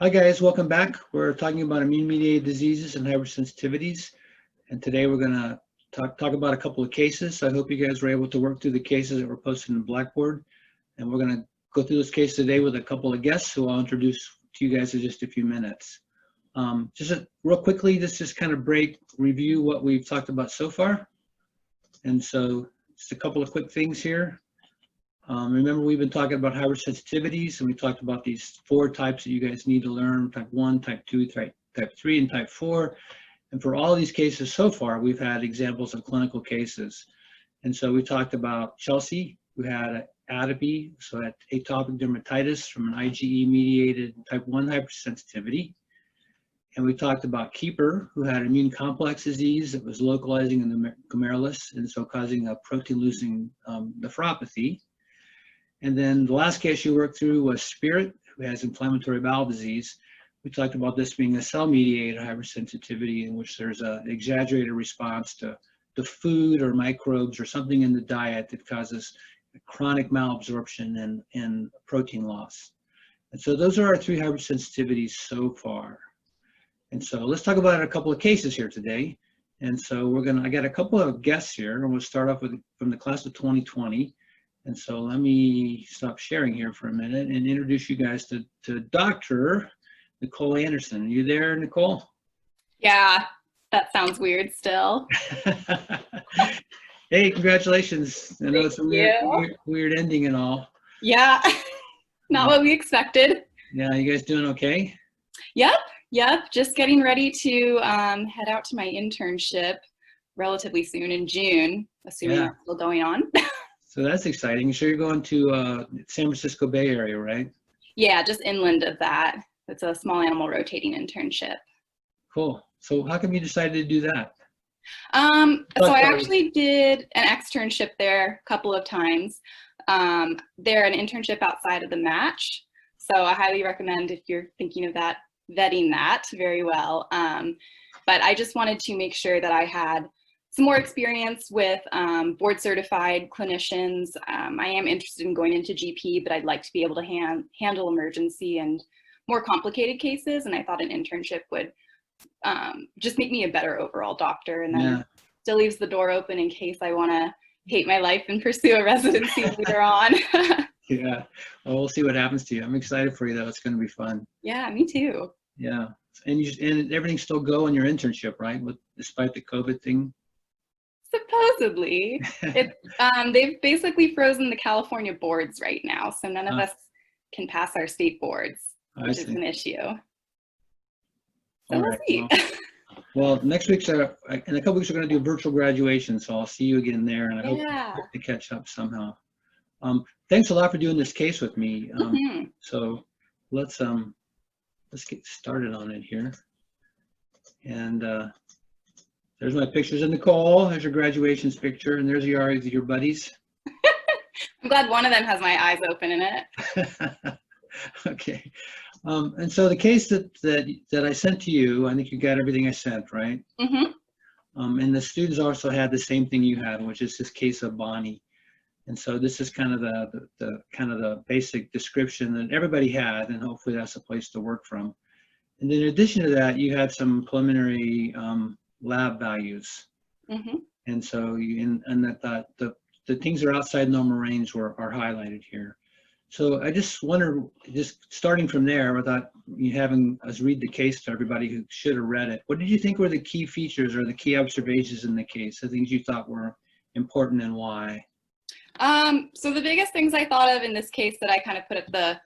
Hi guys, welcome back. We're talking about immune-mediated diseases and hypersensitivities, and today we're going to talk about a couple of cases. So I hope you guys were able to work through the cases that were posted in Blackboard, and we're going to go through this case today with a couple of guests who I'll introduce to you guys in just a few minutes. Real quickly, just kind of review what we've talked about so far, and so just a couple of quick things here. Remember, we've been talking about hypersensitivities, and we talked about these 4 types that you guys need to learn: type 1, type 2, type 3, and type 4. And for all these cases so far, we've had examples of clinical cases. And so we talked about Chelsea, who had atopy, so had atopic dermatitis from an IgE-mediated type 1 hypersensitivity. And we talked about Keeper, who had immune complex disease that was localizing in the glomerulus, and so causing a protein-losing nephropathy. And then the last case you worked through was Spirit, who has inflammatory bowel disease. We talked about this being a cell-mediated hypersensitivity in which there's an exaggerated response to food or microbes or something in the diet that causes chronic malabsorption and protein loss. And so those are our 3 hypersensitivities so far. And so let's talk about a couple of cases here today. And so I got a couple of guests here, and we'll start off from the class of 2020. And so let me stop sharing here for a minute and introduce you guys to Dr. Nicole Anderson. Are you there, Nicole? Yeah, that sounds weird still. Hey, congratulations. I know it's a weird ending and all. Yeah, not what we expected. Yeah, you guys doing okay? Yep. Just getting ready to head out to my internship relatively soon in June, assuming that's still going on. So that's exciting. So you're going to San Francisco Bay Area, right? Yeah, just inland of that. It's a small animal rotating internship. Cool. So how come you decided to do that? So I actually did an externship there a couple of times. They're an internship outside of the match. So I highly recommend, if you're thinking of that, vetting that very well. But I just wanted to make sure that I had some more experience with board certified clinicians. I am interested in going into GP, but I'd like to be able to handle emergency and more complicated cases. And I thought an internship would just make me a better overall doctor, and then still leaves the door open in case I want to hate my life and pursue a residency later on. Yeah, well, we'll see what happens to you. I'm excited for you though. It's going to be fun. Yeah, me too. Yeah, and everything's still go in your internship, right? Despite the COVID thing. Supposedly. They've basically frozen the California boards right now, so none of us can pass our state boards, which is an issue. So we'll see. Well, next week's in a couple weeks we're going to do a virtual graduation, so I'll see you again there, and I hope to catch up somehow. Thanks a lot for doing this case with me. So let's get started on it here. And there's my pictures of Nicole. There's your graduation's picture, and there's your buddies. I'm glad one of them has my eyes open in it. Okay. And so the case that I sent to you, I think you got everything I sent, right? And the students also had the same thing you had, which is this case of Bonnie. And so this is kind of the basic description that everybody had, and hopefully that's a place to work from. And then in addition to that, you had some preliminary lab values. And so the things that are outside normal range are highlighted here. So I just wonder, just starting from there, without you having us read the case to everybody who should have read it, what did you think were the key features or the key observations in the case, the things you thought were important and why? So the biggest things I thought of in this case that I kind of put at the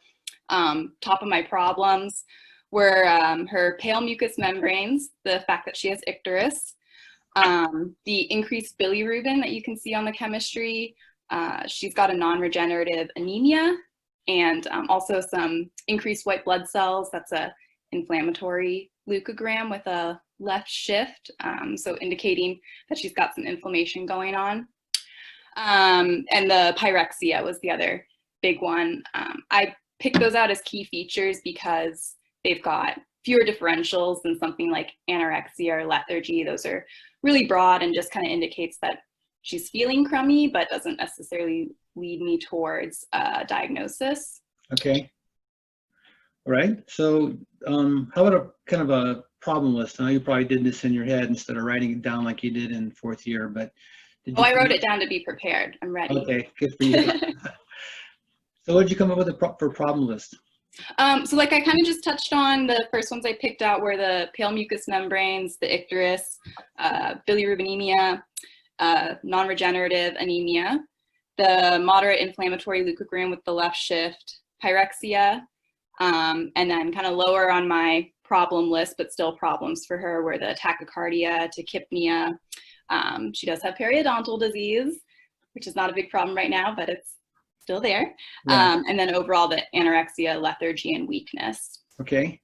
top of my problems were her pale mucous membranes, the fact that she has icterus, the increased bilirubin that you can see on the chemistry. She's got a non-regenerative anemia, and also some increased white blood cells. That's a inflammatory leukogram with a left shift, so indicating that she's got some inflammation going on. And the pyrexia was the other big one. I picked those out as key features because they've got fewer differentials than something like anorexia or lethargy. Those are really broad and just kind of indicates that she's feeling crummy, but doesn't necessarily lead me towards a diagnosis. Okay. All right. So how about a kind of a problem list? I know you probably did this in your head instead of writing it down like you did in fourth year, but did Oh, you I come wrote it down to be prepared. I'm ready. Okay, good for you. So what did you come up with for problem list? So like I kind of just touched on, the first ones I picked out were the pale mucous membranes, the icterus, bilirubinemia, non-regenerative anemia, the moderate inflammatory leukogram with the left shift, pyrexia, and then kind of lower on my problem list, but still problems for her, were the tachycardia, tachypnea. She does have periodontal disease, which is not a big problem right now, but it's still there. Yeah. And then overall the anorexia, lethargy, and weakness. Okay.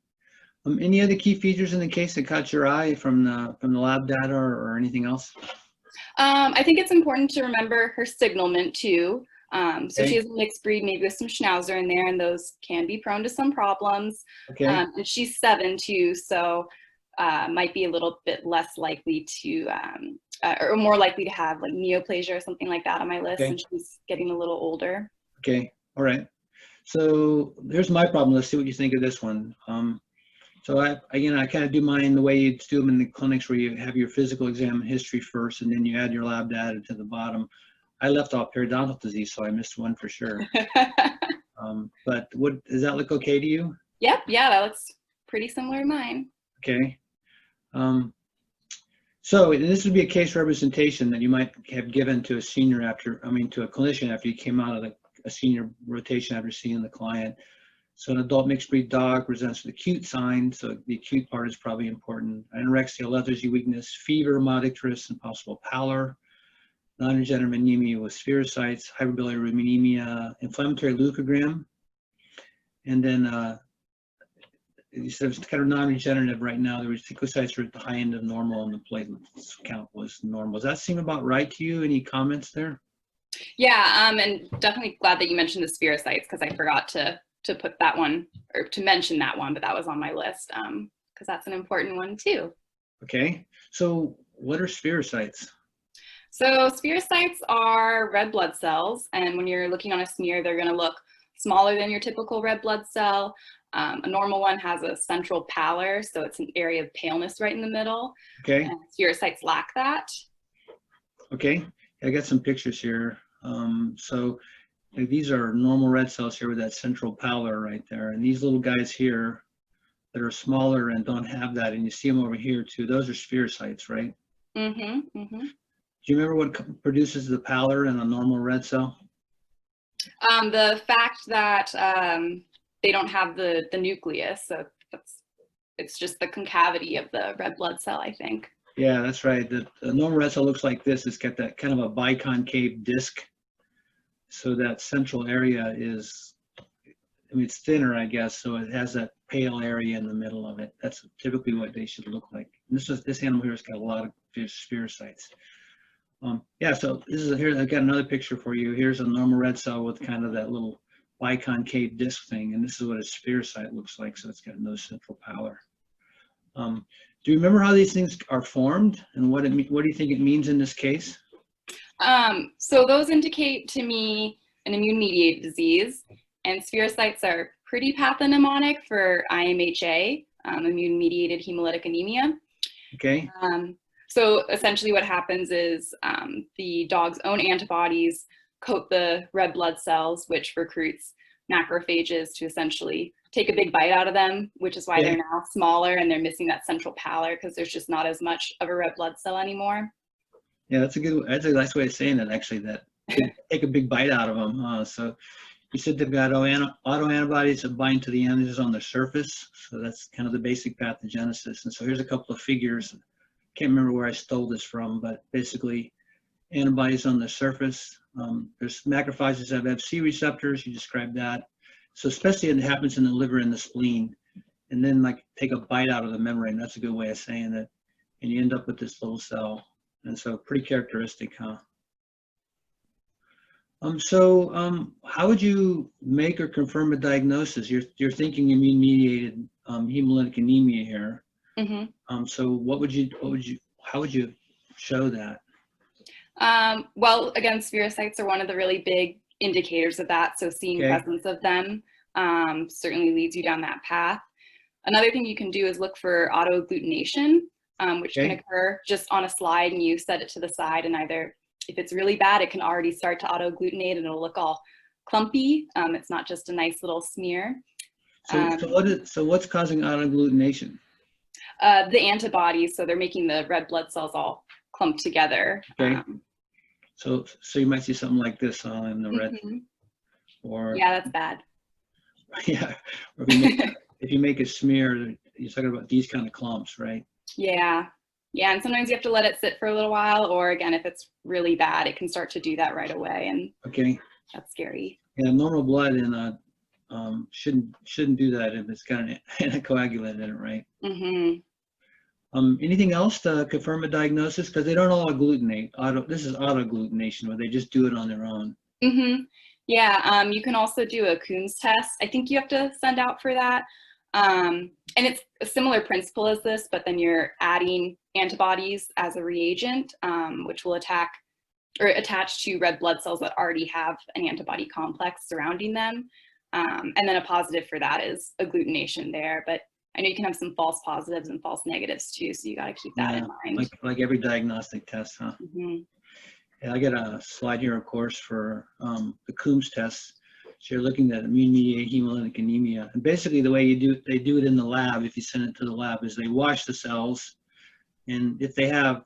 Any other key features in the case that caught your eye from the lab data or anything else? I think it's important to remember her signalment too. So Okay. she has a mixed breed, maybe with some Schnauzer in there, and those can be prone to some problems. Okay. And she's 7 too, so might be a little bit less likely to, or more likely to have like neoplasia or something like that on my list, Okay. and she's getting a little older. Okay. All right. So here's my problem. Let's see what you think of this one. So I kind of do mine the way you do them in the clinics, where you have your physical exam and history first, and then you add your lab data to the bottom. I left off periodontal disease, so I missed one for sure. But does that look okay to you? Yep, yeah, that looks pretty similar to mine. Okay. So this would be a case representation that you might have given to a senior to a clinician after you came out of a senior rotation after seeing the client. So an adult mixed breed dog presents with acute signs, so the acute part is probably important. Anorexia, lethargy, weakness, fever, mild icterus, and possible pallor. Non-regenerative anemia with spherocytes, hyperbilirubinemia, inflammatory leukogram, and then you said it's kind of non-regenerative right now. The reticulocytes are at the high end of normal, and the platelet count was normal. Does that seem about right to you? Any comments there? Yeah, and definitely glad that you mentioned the spherocytes, because I forgot to put that one, or to mention that one, but that was on my list, because that's an important one too. Okay, so what are spherocytes? So spherocytes are red blood cells, and when you're looking on a smear, they're going to look smaller than your typical red blood cell. A normal one has a central pallor, so it's an area of paleness right in the middle. Okay. And spherocytes lack that. Okay, I got some pictures here. So these are normal red cells here with that central pallor right there, and these little guys here that are smaller and don't have that, and you see them over here too. Those are spherocytes, right? Mm-hmm. Mm-hmm. Do you remember what produces the pallor in a normal red cell? The fact that they don't have the nucleus, so it's just the concavity of the red blood cell, I think. Yeah, that's right. The normal red cell looks like this. It's got that kind of a biconcave disc. So that central area is, it's thinner, I guess. So it has that pale area in the middle of it. That's typically what they should look like. And this animal here has got a lot of spherocytes. Yeah, so here I've got another picture for you. Here's a normal red cell with kind of that little biconcave disc thing, and this is what a spherocyte looks like. So it's got no central pallor. Do you remember how these things are formed, and what do you think it means in this case? So those indicate to me an immune-mediated disease, and spherocytes are pretty pathognomonic for IMHA, immune-mediated hemolytic anemia. Okay. So essentially what happens is the dog's own antibodies coat the red blood cells, which recruits macrophages to essentially take a big bite out of them, which is why they're now smaller and they're missing that central pallor, because there's just not as much of a red blood cell anymore. Yeah, that's a nice way of saying it, actually, that take a big bite out of them. So you said they've got autoantibodies that bind to the antigens on the surface. So that's kind of the basic pathogenesis. And so here's a couple of figures. Can't remember where I stole this from, but basically antibodies on the surface. There's macrophages that have Fc receptors. You described that. So especially it happens in the liver and the spleen, and then like take a bite out of the membrane. That's a good way of saying it. And you end up with this little cell. And so pretty characteristic, huh? How would you make or confirm a diagnosis? You're thinking immune-mediated hemolytic anemia here. Mm-hmm. So how would you show that? Well, again, spherocytes are one of the really big indicators of that. So seeing presence of them certainly leads you down that path. Another thing you can do is look for autoagglutination, which can occur just on a slide, and you set it to the side, and either if it's really bad, it can already start to autoagglutinate and it'll look all clumpy. It's not just a nice little smear. So what's causing autoagglutination? The antibodies, so they're making the red blood cells all clumped together. Okay. So you might see something like this in the red, or yeah, that's bad. Yeah, or if you make a smear, you're talking about these kind of clumps, right? Yeah, and sometimes you have to let it sit for a little while, or again, if it's really bad, it can start to do that right away, and that's scary. Yeah, normal blood shouldn't do that if it's got an anticoagulant in it, right? Anything else to confirm a diagnosis? Because they don't all agglutinate. This is autoagglutination, where they just do it on their own. Yeah, you can also do a Coombs test. I think you have to send out for that. And it's a similar principle as this, but then you're adding antibodies as a reagent, which will attach to red blood cells that already have an antibody complex surrounding them. And then a positive for that is agglutination there. But I know you can have some false positives and false negatives too, so you got to keep that in mind. Like every diagnostic test, huh? Yeah, I got a slide here, of course, for the Coombs test. So you're looking at immune-mediated hemolytic anemia, and basically the way they do it in the lab, if you send it to the lab, is they wash the cells, and if they have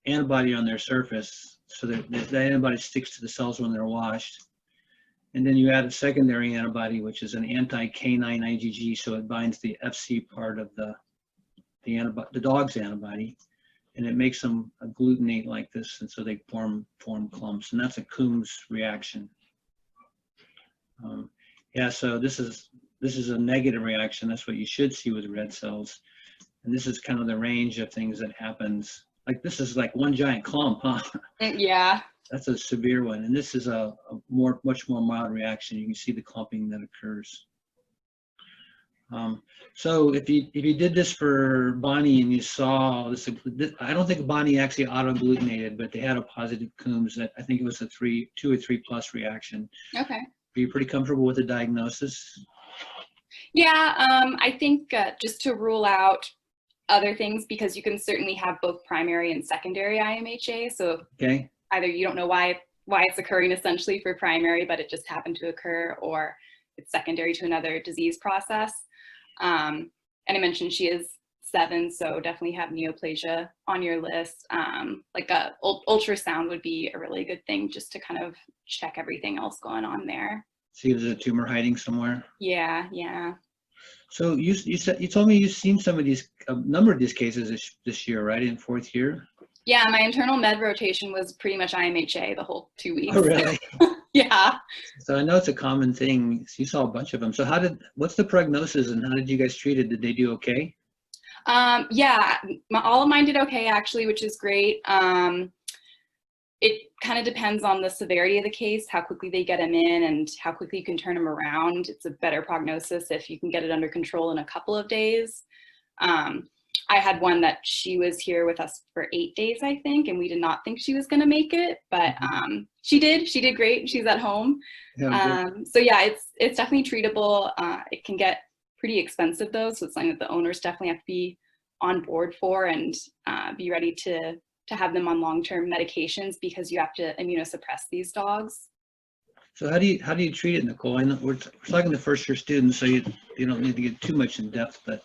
antibody on their surface, so that the antibody sticks to the cells when they're washed, and then you add a secondary antibody, which is an anti-K9 IgG, so it binds the Fc part of the dog's antibody, and it makes them agglutinate like this, and so they form clumps, and that's a Coombs reaction. Yeah, so this is a negative reaction. That's what you should see with red cells, and this is kind of the range of things that happens. Like this is like one giant clump, huh? Yeah. That's a severe one, and this is a much more mild reaction. You can see the clumping that occurs. So if you did this for Bonnie and you saw this, I don't think Bonnie actually autoagglutinated, but they had a positive Coombs. That I think it was a 2 or 3+ reaction. Okay. Are you pretty comfortable with the diagnosis? Yeah, I think just to rule out other things, because you can certainly have both primary and secondary IMHA. So either you don't know why it's occurring essentially for primary, but it just happened to occur, or it's secondary to another disease process. And I mentioned she is 7, so definitely have neoplasia on your list. Like a ultrasound would be a really good thing just to kind of check everything else going on there. See if there's a tumor hiding somewhere. Yeah. So you told me you've seen some of these, a number of these cases this year, right? In 4th year. Yeah, my internal med rotation was pretty much IMHA the whole 2 weeks. Oh, really? Yeah. So I know it's a common thing. You saw a bunch of them. So what's the prognosis, and how did you guys treat it? Did they do okay? Yeah, all of mine did okay, actually, which is great. It kind of depends on the severity of the case, how quickly they get them in, and how quickly you can turn them around. It's a better prognosis if you can get it under control in a couple of days. I had one that she was here with us for 8 days, I think, and we did not think she was going to make it, but she did great. She's at home. So yeah, it's definitely treatable. It can get pretty expensive though, so it's something that the owners definitely have to be on board for, and be ready to have them on long-term medications, because you have to immunosuppress these dogs. So how do you treat it, Nicole? I know we're talking to first-year students, so you don't need to get too much in depth, but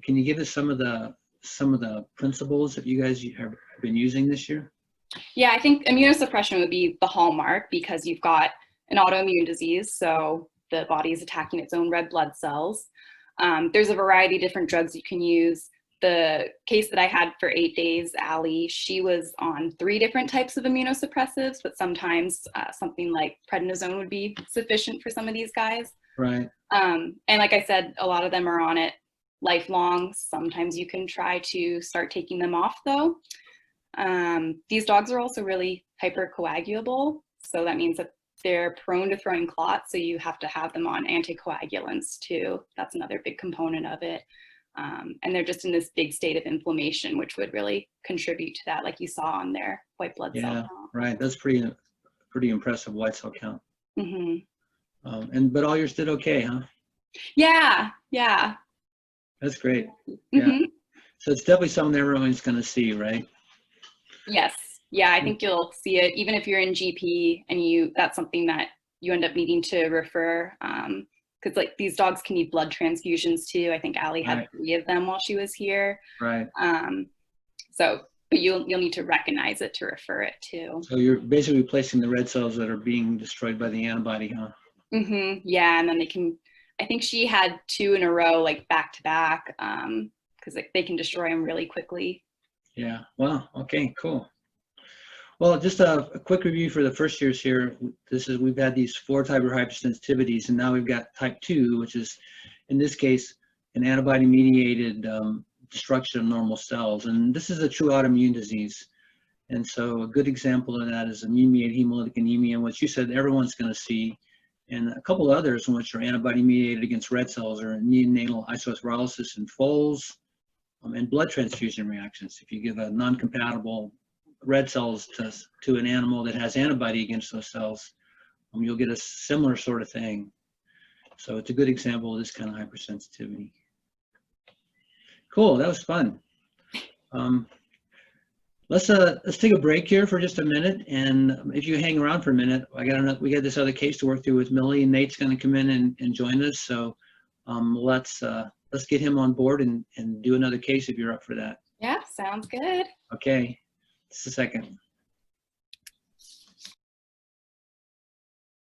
can you give us some of the principles that you guys have been using this year? Yeah, I think immunosuppression would be the hallmark, because you've got an autoimmune disease, so the body is attacking its own red blood cells. There's a variety of different drugs you can use. The case that I had for 8 days, Allie, she was on 3 different types of immunosuppressives, but sometimes something like prednisone would be sufficient for some of these guys. Right. And like I said, a lot of them are on it lifelong. Sometimes you can try to start taking them off though. These dogs are also really hypercoagulable, so that means that they're prone to throwing clots, so you have to have them on anticoagulants too. That's another big component of it. And they're just in this big state of inflammation, which would really contribute to that, like you saw on their white blood cell count. Right. That's pretty impressive white cell count. But all yours did okay, huh? Yeah, yeah. That's great. Yeah. Hmm. So it's definitely something everyone's going to see, right? Yes. Yeah, I think you'll see it even if you're in GP and that's something that you end up needing to refer. Because like these dogs can need blood transfusions too. I think Allie had Right. 3 of them while she was here. Right. So, but you'll need to recognize it to refer it too. So you're basically replacing the red cells that are being destroyed by the antibody, huh? Yeah, and then they can. I think she had 2 in a row, like back to back, because like they can destroy them really quickly. Yeah. Wow. Okay. Cool. Well, just a quick review for the first years here. We've had these 4 type of hypersensitivities, and now we've got type 2, which is, in this case, an antibody-mediated destruction of normal cells. And this is a true autoimmune disease. And so a good example of that is immune-mediated hemolytic anemia, which you said everyone's going to see, and a couple others in which are antibody-mediated against red cells are neonatal isospherolysis in foals, and blood transfusion reactions. If you give a non-compatible red cells to an animal that has antibody against those cells, you'll get a similar sort of thing. So it's a good example of this kind of hypersensitivity. Cool, that was fun. Let's take a break here for just a minute, and if you hang around for a minute, we got this other case to work through with Millie, and Nate's going to come in and join us. So let's get him on board and do another case if you're up for that. Yeah, sounds good. Okay, just a second.